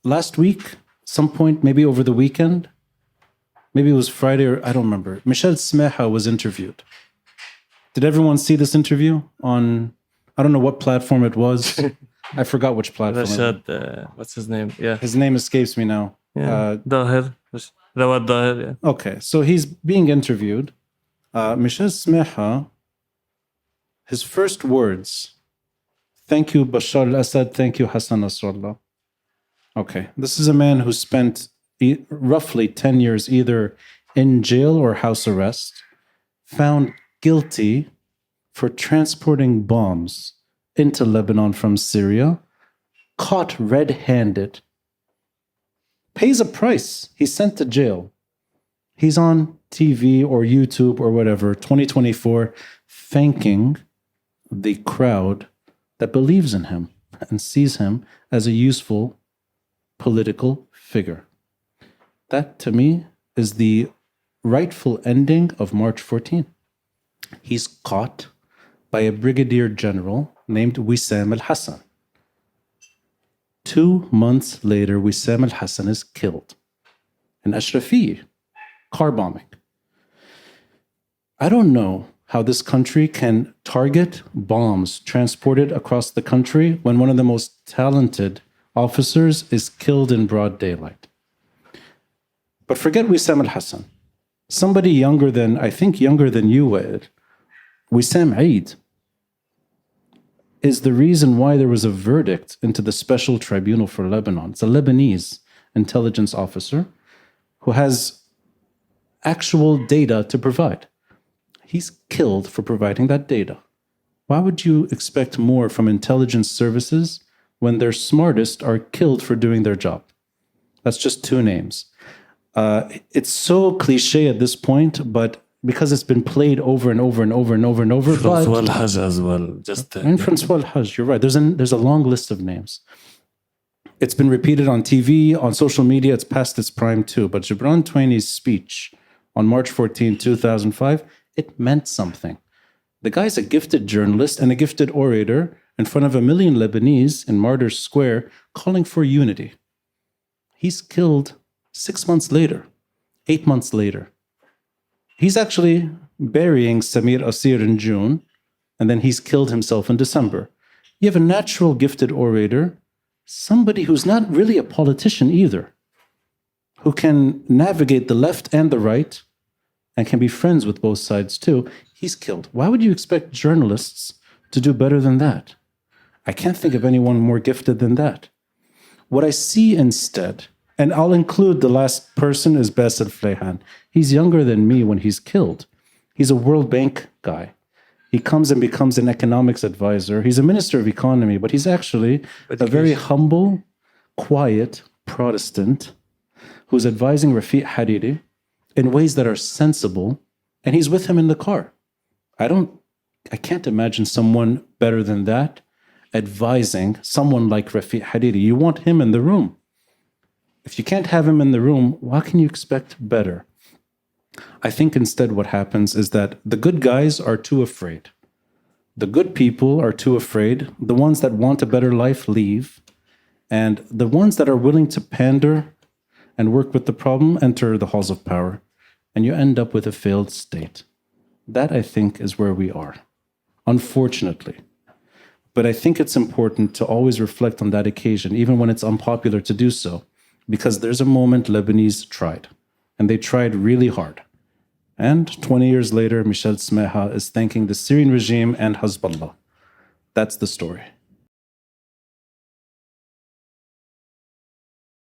last week, some point, maybe over the weekend, maybe it was Friday or I don't remember, Michel Smeha was interviewed. Did everyone see this interview on, I don't know what platform it was. I forgot which platform. Rashad, what's his name? Yeah. His name escapes me now. Yeah. Dahir. Rawad Dahir, yeah. Okay, so he's being interviewed. Michel Smeha, his first words, thank you, Bashar al-Assad, thank you, Hassan Nasrallah. Okay, this is a man who spent roughly 10 years either in jail or house arrest, found guilty for transporting bombs into Lebanon from Syria, caught red-handed, pays a price. He's sent to jail. He's on TV or YouTube or whatever, 2024, thanking the crowd that believes in him and sees him as a useful political figure. That, to me, is the rightful ending of March 14. He's caught by a brigadier general named Wissam al-Hassan. 2 months later, Wissam al-Hassan is killed in Ashrafiyeh, car bombing. I don't know how this country can target bombs transported across the country when one of the most talented officers is killed in broad daylight. But forget Wissam al-Hassan. Somebody younger than, I think younger than you, Wael, Wissam Eid, is the reason why there was a verdict into the Special Tribunal for Lebanon. It's a Lebanese intelligence officer who has actual data to provide. He's killed for providing that data. Why would you expect more from intelligence services when their smartest are killed for doing their job? That's just 2 names. It's so cliche at this point, but because it's been played over and over and over and over and over. Francois Al-Hajj as well. And Francois Al-Hajj, you're right. There's a long list of names. It's been repeated on TV, on social media. It's past its prime too. But Gibran Twaini's speech on March 14, 2005, it meant something. The guy's a gifted journalist and a gifted orator in front of 1 million Lebanese in Martyrs Square calling for unity. He's killed 6 months later, 8 months later. He's actually burying Samir Asir in June, and then he's killed himself in December. You have a natural gifted orator, somebody who's not really a politician either, who can navigate the left and the right and can be friends with both sides too. He's killed. Why would you expect journalists to do better than that? I can't think of anyone more gifted than that. What I see instead, and I'll include the last person, is Bassel Fleihan. He's younger than me when he's killed. He's a World Bank guy. He comes and becomes an economics advisor. He's a minister of economy, but he's actually a very humble, quiet Protestant who's advising Rafiq Hariri in ways that are sensible, and he's with him in the car. I can't imagine someone better than that advising someone like Rafiq Hariri. You want him in the room. If you can't have him in the room, what can you expect better? I think instead what happens is that the good guys are too afraid. The good people are too afraid. The ones that want a better life leave. And the ones that are willing to pander and work with the problem enter the halls of power. And you end up with a failed state. That, I think, is where we are, unfortunately. But I think it's important to always reflect on that occasion, even when it's unpopular to do so. Because there's a moment Lebanese tried, and they tried really hard. And 20 years later, Michel Smeha is thanking the Syrian regime and Hezbollah. That's the story.